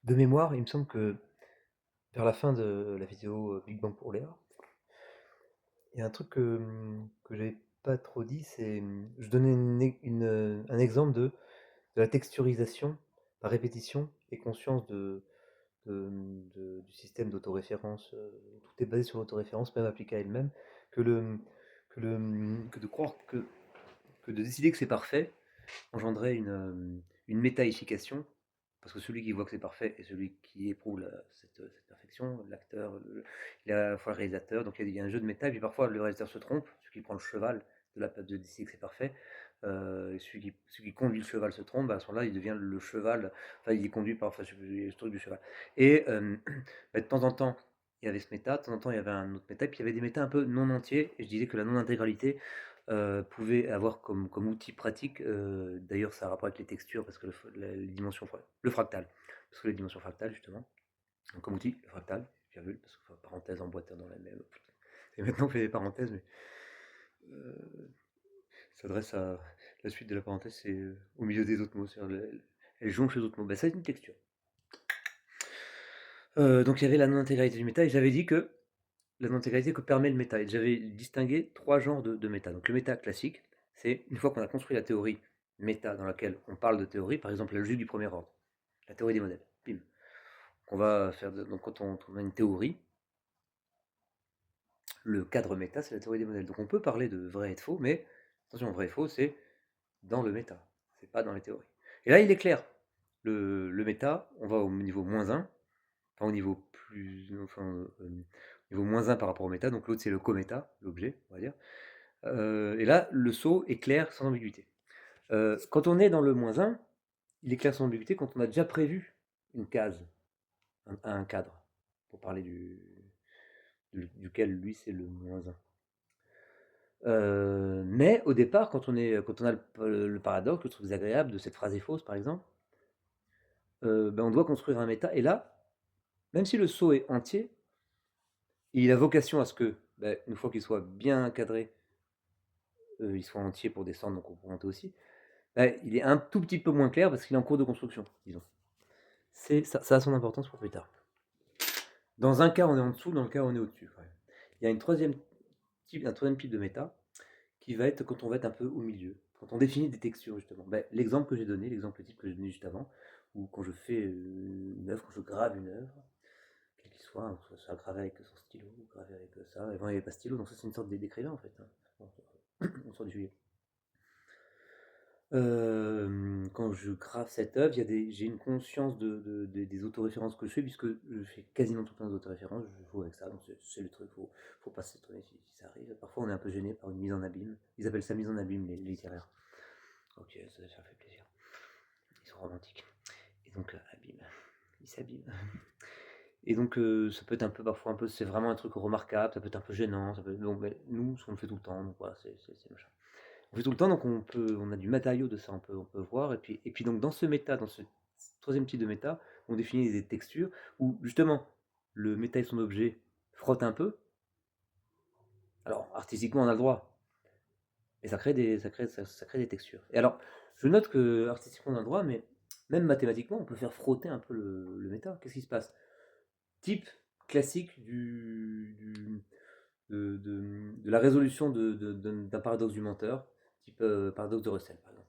De mémoire, il me semble que vers la fin de la vidéo Big Bang pour Léa, il y a un truc que j'avais pas trop dit, c'est je donnais un exemple de la texturisation par répétition et conscience du système d'autoréférence. Tout est basé sur l'autoréférence, même appliqué à elle-même, que, le, que de croire que de décider que c'est parfait engendrait une métaïfication, parce que celui qui voit que c'est parfait et celui qui éprouve cette perfection, l'acteur, il est à la fois le réalisateur, donc il y a un jeu de méta, et puis parfois le réalisateur se trompe, celui qui prend le cheval de décider que c'est parfait, et celui qui conduit le cheval se trompe, bah, à ce moment-là il devient le cheval, enfin il est conduit par enfin, le truc du cheval. Et bah, de temps en temps, il y avait ce méta, de temps en temps il y avait un autre méta, et puis il y avait des méta un peu non entiers, et je disais que la non-intégralité pouvait avoir comme outil pratique, d'ailleurs ça a rapport avec les textures, parce que les dimensions, le fractal, parce que les dimensions fractales justement, donc comme outil, le fractal, virgule, parce que enfin, parenthèse emboîtée dans la même, et maintenant on fait des parenthèses, mais euh, ça s'adresse à la suite de la parenthèse, c'est au milieu des autres mots, c'est-à-dire elle jonche les autres mots, ben, ça c'est une texture. Donc il y avait la non-intégralité du méta, et j'avais dit que la non-intégralité que permet le méta. Et j'avais distingué trois genres de méta. Donc le méta classique, c'est une fois qu'on a construit la théorie méta dans laquelle on parle de théorie, par exemple la logique du premier ordre, la théorie des modèles. Bim. On va faire donc quand on a une théorie, le cadre méta, c'est la théorie des modèles. Donc on peut parler de vrai et de faux, mais attention, vrai et faux, c'est dans le méta, c'est pas dans les théories. Et là, il est clair. Le méta, on va au niveau -1, enfin au niveau plus, enfin, niveau -1 par rapport au méta, donc l'autre c'est le cométa, l'objet, on va dire. Et là, le saut est clair sans ambiguïté. Quand on est dans le -1, il est clair sans ambiguïté quand on a déjà prévu une case, un cadre, pour parler duquel lui c'est le -1. Mais au départ, quand on a le paradoxe, le truc désagréable de cette phrase est fausse par exemple, ben on doit construire un méta. Et là, même si le saut est entier, il a vocation à ce que, ben, une fois qu'il soit bien encadré, il soit entier pour descendre, donc pour monter aussi. Ouais, il est un tout petit peu moins clair parce qu'il est en cours de construction, disons. Ça a son importance pour plus tard. Dans un cas, on est en dessous, dans le cas, on est au-dessus. Ouais. Il y a un troisième type de méta qui va être quand on va être un peu au milieu, quand on définit des textures, justement. Ben, l'exemple que j'ai donné, l'exemple type que j'ai donné juste avant, ou quand je fais une œuvre, quand je grave une œuvre, quel qu'il soit, hein, soit gravé avec son stylo, ou gravé avec ça. Avant, il n'y avait pas de stylo, donc ça, c'est une sorte d'écrivain, en fait. Hein. Une sorte de juillet. Quand je grave cette œuvre, j'ai une conscience des autoréférences que je fais, puisque je fais quasiment tout le temps des autoréférences, je joue avec ça, donc c'est le truc, faut pas s'étonner si ça arrive. Parfois on est un peu gêné par une mise en abîme, ils appellent ça mise en abîme les littéraires. Ok, ça fait plaisir, ils sont romantiques. Et donc abîme, ils s'abîment. Et donc ça peut être un peu, parfois un peu, c'est vraiment un truc remarquable, ça peut être un peu gênant, donc, mais nous, on le fait tout le temps, donc voilà, c'est machin. On fait tout le temps, donc on a du matériau de ça, on peut voir. Et puis donc dans ce méta, dans ce troisième type de méta, on définit des textures où justement le méta et son objet frottent un peu. Alors artistiquement on a le droit, et ça crée des textures. Et alors je note que artistiquement on a le droit, mais même mathématiquement on peut faire frotter un peu le méta. Qu'est-ce qui se passe? Type classique de la résolution d'un paradoxe du menteur, type paradoxe de Russell par exemple.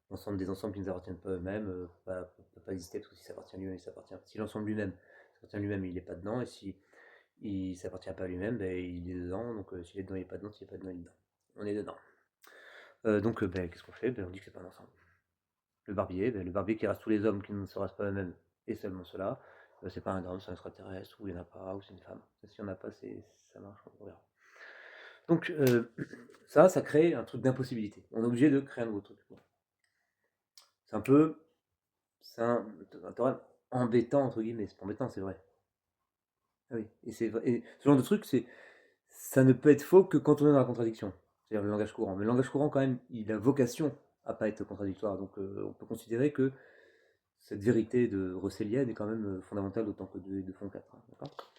L'ensemble des ensembles qui ne appartiennent pas eux-mêmes ne peut pas exister, parce que si ça appartient à lui-même, il s'appartient. Si l'ensemble lui-même s'appartient à lui-même, il n'est pas dedans, et si il ne s'appartient pas à lui-même, ben, il est dedans, donc s'il est dedans, il n'est pas dedans, s'il n'est pas dedans, il est dedans. On est dedans. Donc ben, qu'est-ce qu'on fait? Ben, on dit que c'est pas un ensemble. Le barbier qui rase tous les hommes qui ne se rasent pas eux-mêmes, et seulement cela, c'est pas un homme, c'est un extraterrestre, ou il n'y en a pas, ou c'est une femme. S'il n'y en a pas, ça marche, on verra. Donc ça crée un truc d'impossibilité. On est obligé de créer un nouveau truc. C'est un peu C'est un théorème embêtant, entre guillemets. C'est pas embêtant, c'est vrai. Ah oui. Et ce genre de truc, ça ne peut être faux que quand on est dans la contradiction. C'est-à-dire le langage courant. Mais le langage courant, quand même, il a vocation à pas être contradictoire. Donc on peut considérer que cette vérité de russellienne est quand même fondamentale autant que 2 et 2 font 4. Hein, d'accord.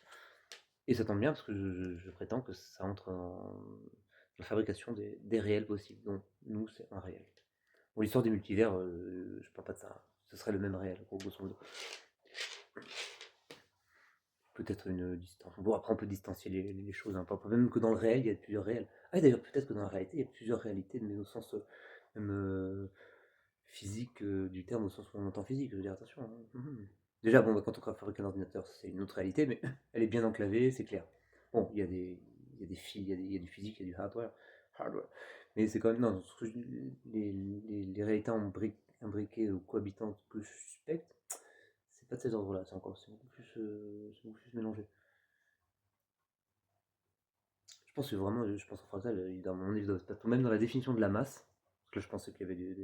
Et ça tombe bien parce que je prétends que ça entre dans la fabrication des réels possibles. Donc nous, c'est un réel. Bon, l'histoire des multivers, je parle pas de ça, hein. Ce serait le même réel, grosso modo. Peut-être une distance. Bon, après, on peut distancier les choses, hein. Même que dans le réel, il y a plusieurs réels. Ah, d'ailleurs, peut-être que dans la réalité, il y a plusieurs réalités, mais au sens même physique du terme, au sens où on entend physique. Je veux dire, attention, hein. Déjà, bon, bah, quand on fabrique un ordinateur, c'est une autre réalité, mais elle est bien enclavée, c'est clair. Bon, il y a des fils, il y a du physique, il y a du hardware. Mais c'est quand même, non, les réalités imbriquées ou cohabitantes que je suspecte, c'est pas de ces ordres-là, c'est beaucoup plus mélangé. Je pense que vraiment, je pense en fractal, à mon avis, il doit se passer, même dans la définition de la masse, parce que je pensais qu'il y avait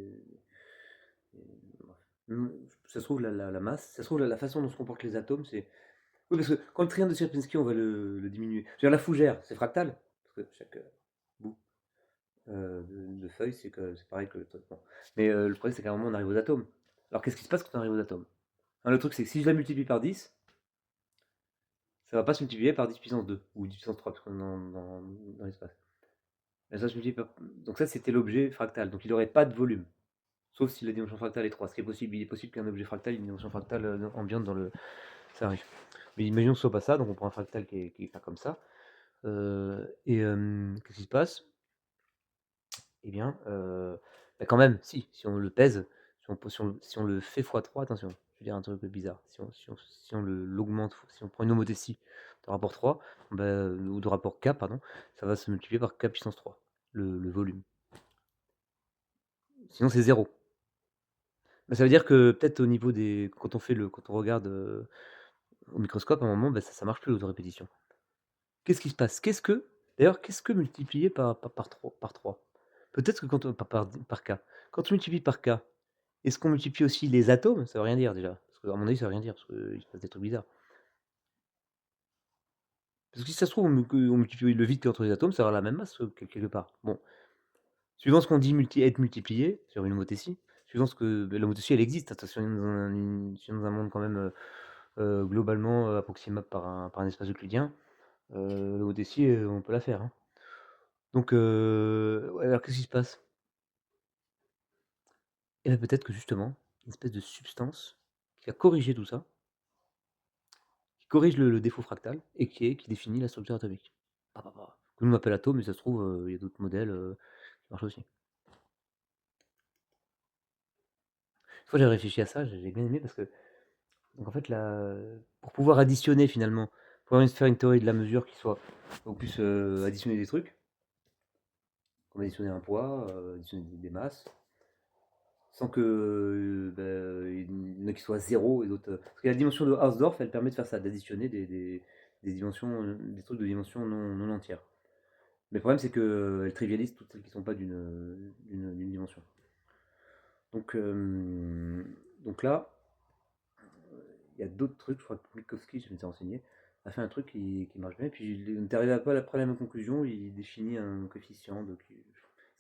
bref. Ça se trouve, la masse, ça se trouve, la façon dont se comportent les atomes, c'est. Oui, parce que quand le triangle de Sierpinski, on va le diminuer. Je veux dire, la fougère, c'est fractal, parce que chaque bout de feuille, c'est pareil que le truc. Bon. Mais le problème, c'est qu'à un moment, on arrive aux atomes. Alors, qu'est-ce qui se passe quand on arrive aux atomes? Hein, le truc, c'est que si je la multiplie par 10, ça va pas se multiplier par 10 puissance 2, ou 10 puissance 3, parce qu'on est dans l'espace. Ça se multiplie donc ça, c'était l'objet fractal. Donc il n'aurait pas de volume. Sauf si la dimension fractale est 3. Ce qui est possible, il est possible qu'un objet fractal ait une dimension fractale ambiante dans le. Ça arrive. Mais imaginons que ce soit pas ça, donc on prend un fractal qui est pas comme ça. Qu'est-ce qui se passe? Eh bien, bah quand même, si on le pèse, si on le fait x3, attention, je vais dire un truc bizarre. Si on l'augmente, si on prend une homothétie de rapport 3, bah, ou de rapport K, pardon, ça va se multiplier par K puissance 3, le volume. Sinon, c'est 0. Bah, ça veut dire que peut-être au niveau des. Quand on regarde au microscope, à un moment, bah, ça marche plus l'autorépétition. Qu'est-ce qui se passe? D'ailleurs, qu'est-ce que multiplier par 3, par 3? Peut-être que quand on. Par K. Quand on multiplie par K, est-ce qu'on multiplie aussi les atomes? Ça veut rien dire déjà. Parce qu'à mon avis, ça veut rien dire, parce qu'il se passe des trucs bizarres. Parce que si ça se trouve, on multiplie le vide qu'il y a entre les atomes, ça va avoir la même masse quelque part. Bon. Suivant ce qu'on dit être multiplié, sur une homothétie, suivant ce que. La homothétie, elle existe. Attention, si on est dans un monde quand même globalement approximable par un espace euclidien, l'homothétie, on peut la faire, hein. Donc, ouais, alors qu'est-ce qui se passe? Et bien peut-être que justement, une espèce de substance qui va corriger tout ça, qui corrige le défaut fractal et qui définit la structure atomique. Que nous on appelle atome, mais ça se trouve, il y a d'autres modèles qui marchent aussi. Une fois j'ai réfléchi à ça, j'ai bien aimé parce que donc en fait pour pouvoir additionner finalement, pour faire une théorie de la mesure qui soit au plus additionner des trucs, comme additionner un poids, additionner des masses, sans que il y en a qui soient zéro et d'autres. Parce que la dimension de Hausdorff, elle permet de faire ça, d'additionner des dimensions, des trucs de dimension non entière. Mais le problème, c'est qu'elle trivialise toutes celles qui ne sont pas d'une dimension. Donc, donc là, il y a d'autres trucs. Je crois que Minkowski, je m'étais renseigné, a fait un truc qui marche bien. Et puis, on est arrivé après la même conclusion. Il définit un coefficient qui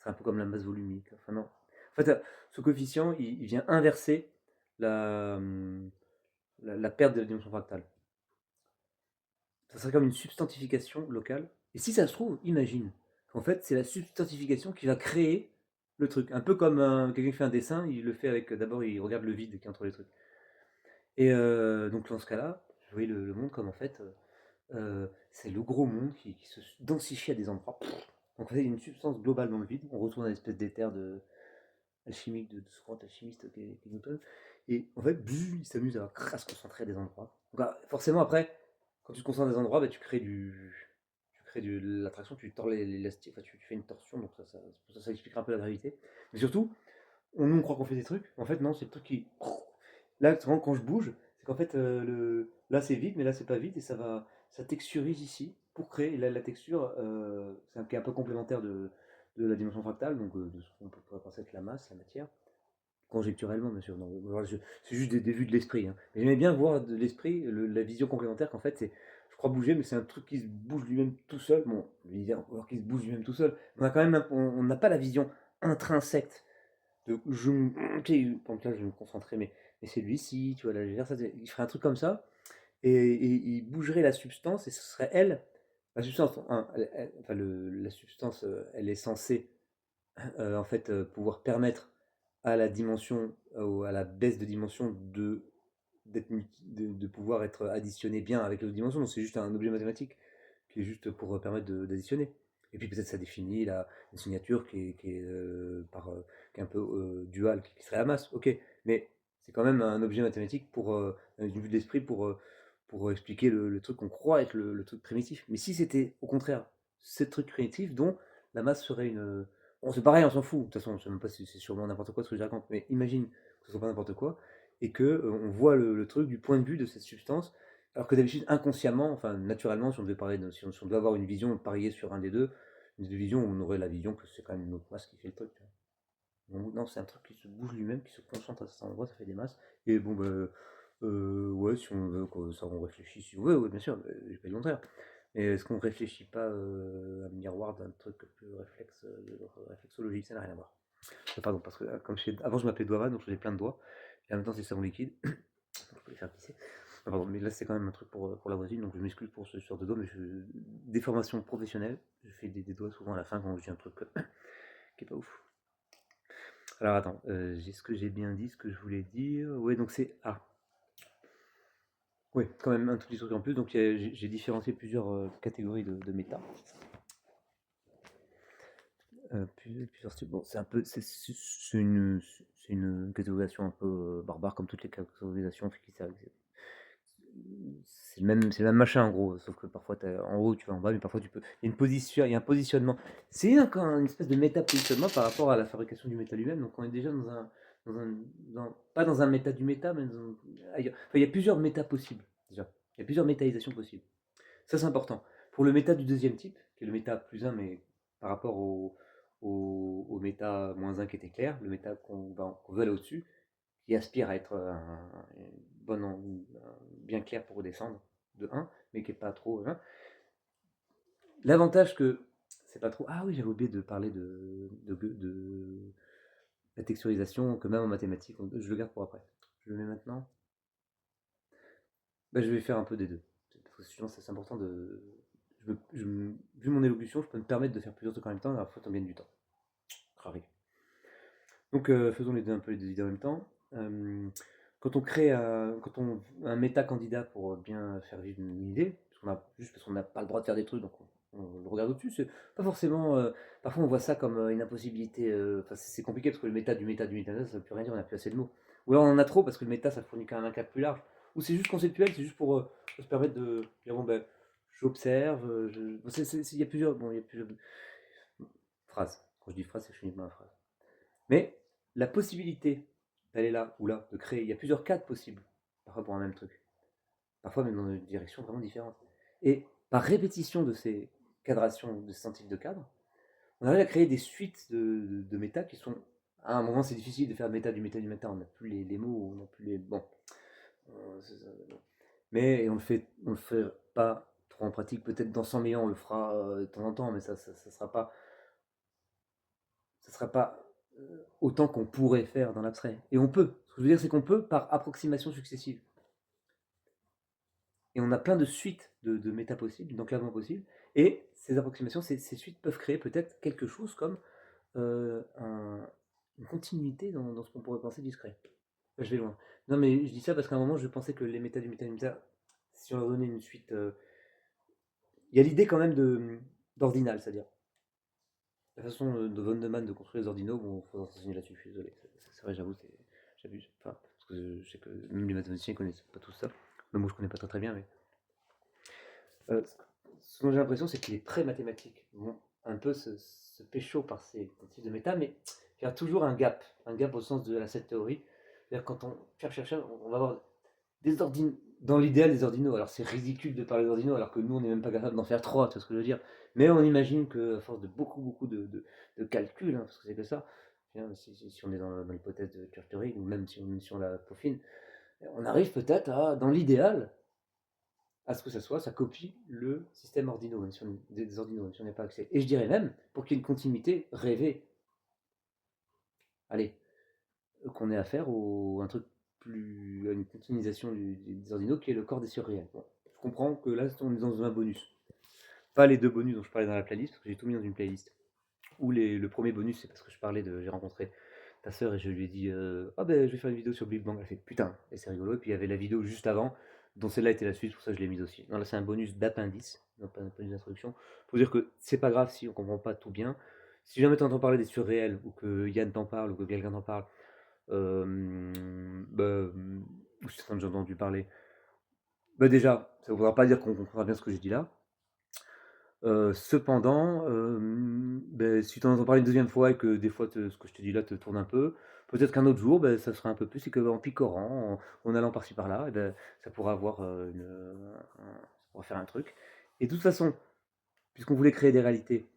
serait un peu comme la masse volumique. Enfin, non. En fait, ce coefficient, il vient inverser la, la perte de la dimension fractale. Ça serait comme une substantification locale. Et si ça se trouve, imagine, en fait, c'est la substantification qui va créer le truc. Un peu comme quelqu'un qui fait un dessin, il le fait avec. D'abord, il regarde le vide qui est entre les trucs. Et donc, dans ce cas-là, je voyais le monde comme en fait, c'est le gros monde qui se densifie à des endroits. Donc, en fait, il y a une substance globale dans le vide. On retourne à l'espèce d'éther alchimique de ce grand alchimiste qui est Newton. Et en fait, il s'amuse à se concentrer à des endroits. Donc, forcément, après, quand tu te concentres à des endroits, bah, tu crées de l'attraction, tu tords l'élastique, enfin, tu fais une torsion, donc ça expliquera un peu la gravité. Mais surtout, nous on croit qu'on fait des trucs, en fait non, c'est le truc qui. Là, quand je bouge, c'est qu'en fait, là c'est vide, mais là c'est pas vide, et ça texturise ici pour créer la texture, qui est un peu complémentaire de la dimension fractale, donc de ce qu'on pourrait penser être la masse, la matière. Conjecturellement, bien sûr. Non, c'est juste des vues de l'esprit, hein. Mais j'aimais bien voir de l'esprit la vision complémentaire qu'en fait, je crois bouger, mais c'est un truc qui se bouge lui-même tout seul. Bon, alors qu'il se bouge lui-même tout seul. On a quand même, on n'a pas la vision intrinsèque de tu sais, donc là, je vais me concentrer, mais c'est lui-ci, tu vois, là, je vais faire ça, il ferait un truc comme ça, et il bougerait la substance, et ce serait elle, la substance, enfin, la substance, elle est censée, en fait, pouvoir permettre à la dimension, à la baisse de dimension de pouvoir être additionné bien avec les autres dimensions. Donc c'est juste un objet mathématique qui est juste pour permettre d'additionner. Et puis peut-être ça définit une signature qui est un peu duale, qui serait la masse. Ok, mais c'est quand même un objet mathématique d'une vue de l'esprit pour expliquer le truc qu'on croit être le truc primitif. Mais si c'était au contraire ce truc primitif dont la masse serait une. Bon, c'est pareil, on s'en fout. De toute façon, je sais même pas si c'est sûrement n'importe quoi ce que je raconte, mais imagine que ce soit pas n'importe quoi et que on voit le truc du point de vue de cette substance, alors que d'habitude inconsciemment, enfin naturellement, si on devait si on devait avoir une vision, parier sur un des deux, une des visions, on aurait la vision que c'est quand même une autre masse qui fait le truc. Tu vois. Non, c'est un truc qui se bouge lui-même, qui se concentre à cet endroit, ça fait des masses. Et bon, bah, ouais, si on veut que ça, on réfléchit, si on veut, ouais, bien sûr, j'ai pas dit le contraire. Mais est-ce qu'on réfléchit pas à un miroir d'un truc plus réflexologique? Ça n'a rien à voir. Pardon, parce que avant je m'appelais Doavan, donc je faisais plein de doigts. Et en même temps, c'est savon liquide. Donc je peux les faire pisser. Ah, pardon, mais là c'est quand même un truc pour la voisine, donc je m'excuse pour ce genre de doigts, mais des formations professionnelles, je fais des doigts souvent à la fin quand j'ai un truc qui est pas ouf. Alors attends, ce que j'ai bien dit, ce que je voulais dire. Ouais, donc c'est A. Ouais, quand même un tout petit truc en plus. Donc j'ai différencié plusieurs catégories de méta. Plusieurs types. Bon, c'est un peu, c'est une catégorisation un peu barbare comme toutes les catégorisations qui servent. C'est le même machin en gros, sauf que parfois en haut tu vas en bas, mais parfois tu peux. Il y a un positionnement. C'est une espèce de méta-positionnement par rapport à la fabrication du métal lui-même. Donc on est déjà dans un, pas dans un méta du méta, mais ailleurs. Enfin, il y a plusieurs méta possibles déjà. Il y a plusieurs métaïsations possibles. Ça c'est important. Pour le méta du deuxième type, qui est le méta plus 1, mais par rapport au méta moins 1 qui était clair, le méta qu'on veut aller au-dessus, qui aspire à être bien clair pour redescendre de 1, mais qui n'est pas trop. Hein. L'avantage que c'est pas trop. Ah oui, j'avais oublié de parler de la texturisation, que même en mathématiques, je le garde pour après. Je le mets maintenant. Bah, je vais faire un peu des deux. Parce que sinon, c'est important de. Vu mon élocution, je peux me permettre de faire plusieurs trucs en même temps, alors faut qu'on gagne du temps. Crari. Donc faisons les deux un peu les deux idées en même temps. Quand on crée un méta-candidat pour bien faire vivre une idée, juste parce qu'on n'a pas le droit de faire des trucs, donc on le regarde au-dessus, c'est pas forcément. Parfois on voit ça comme une impossibilité. Enfin, c'est compliqué parce que le méta du méta, ça ne veut plus rien dire, on n'a plus assez de mots. Ou alors on en a trop parce que le méta ça fournit quand même un cadre plus large. Ou c'est juste conceptuel, c'est juste pour se permettre de dire bon ben j'observe, bon, il y a plusieurs phrases. Quand je dis phrase, c'est que je finis pas ma phrase. Mais la possibilité d'aller là ou là, de créer, il y a plusieurs cadres possibles, parfois pour un même truc, parfois même dans des directions vraiment différentes. Et par répétition de ces cadrations, de ces centimes de cadres, on arrive à créer des suites de méta qui sont. À un moment, c'est difficile de faire méta du méta du méta, on n'a plus les mots, on n'a plus les. Bon. Mais on le fait pas trop en pratique. Peut-être dans 100 000 ans, on le fera de temps en temps, mais ça sera pas. Ça sera pas autant qu'on pourrait faire dans l'abstrait. Et on peut. Ce que je veux dire, c'est qu'on peut par approximation successive. Et on a plein de suites de méta possibles, d'enclavements possibles. Et ces approximations, ces suites peuvent créer peut-être quelque chose comme une continuité dans ce qu'on pourrait penser discret. Là, je vais loin. Non, mais je dis ça parce qu'à un moment, je pensais que les méta du méta, si on leur donnait une suite. Il y a l'idée quand même d'ordinal, c'est-à-dire la façon de von Neumann de construire les ordinaux, bon, il faudra s'enseigner là-dessus, je suis désolé. C'est vrai, j'avoue, j'abuse. Enfin, parce que je sais que même les mathématiciens ne connaissent pas tout ça. Même moi, je connais pas très très bien, mais. Ce dont j'ai l'impression, c'est que les traits mathématiques vont un peu se pécho par ces types de méta, mais il y a toujours un gap au sens de cette théorie. C'est-à-dire, quand on cherche, on va avoir des ordinaux, dans l'idéal des ordinaux. Alors, c'est ridicule de parler d'ordinaux, alors que nous, on n'est même pas capable d'en faire trois, tu vois ce que je veux dire. Mais on imagine qu'à force de beaucoup de calculs, parce que c'est que ça, si on est dans l'hypothèse de Church-Turing, ou même si on la peaufine, on arrive peut-être dans l'idéal, à ce que ça copie le système Ordino, même si des ordinaux, même si on n'a pas accès. Et je dirais même, pour qu'il y ait une continuité rêvée, allez, qu'on ait affaire à un truc à une continuisation des ordinaux qui est le corps des surréels. Bon, je comprends que là, on est dans un bonus. Pas les deux bonus dont je parlais dans la playlist, parce que j'ai tout mis dans une playlist. Ou le premier bonus, c'est parce que j'ai rencontré ta sœur et je lui ai dit ah ben je vais faire une vidéo sur Big Bang. Elle fait putain, et c'est rigolo. Et puis il y avait la vidéo juste avant, dont celle-là était la suite, pour ça je l'ai mise aussi. Non, là c'est un bonus d'appendice, non pas un bonus d'introduction, pour dire que c'est pas grave si on comprend pas tout bien. Si jamais tu entends parler des surréels, ou que Yann t'en parle, ou que quelqu'un t'en parle, bah, ou si t'en as déjà entendu parler, bah déjà, ça ne voudra pas dire qu'on comprendra bien ce que j'ai dit là. Cependant, beh, si tu en entends parler une deuxième fois et que des fois ce que je te dis là te tourne un peu, peut-être qu'un autre jour, beh, ça sera un peu plus et qu'en picorant, en allant par-ci par-là, et ben, ça pourra avoir, ça pourra faire un truc. Et de toute façon, puisqu'on voulait créer des réalités,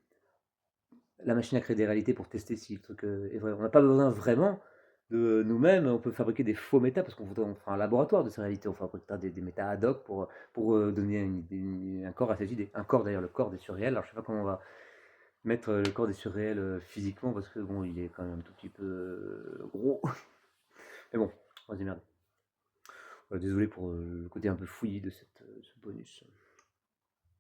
la machine a créé des réalités pour tester si le truc, est vrai. On n'a pas besoin vraiment de nous-mêmes, on peut fabriquer des faux méta parce on fera un laboratoire de ces réalités, on fabriquera des méta ad hoc pour, donner un corps à cette idée. Un corps d'ailleurs, le corps des surréels. Alors je sais pas comment on va mettre le corps des surréels physiquement parce que bon, il est quand même un tout petit peu gros. Mais bon, on va se démerder. Désolé pour le côté un peu fouillis de ce bonus.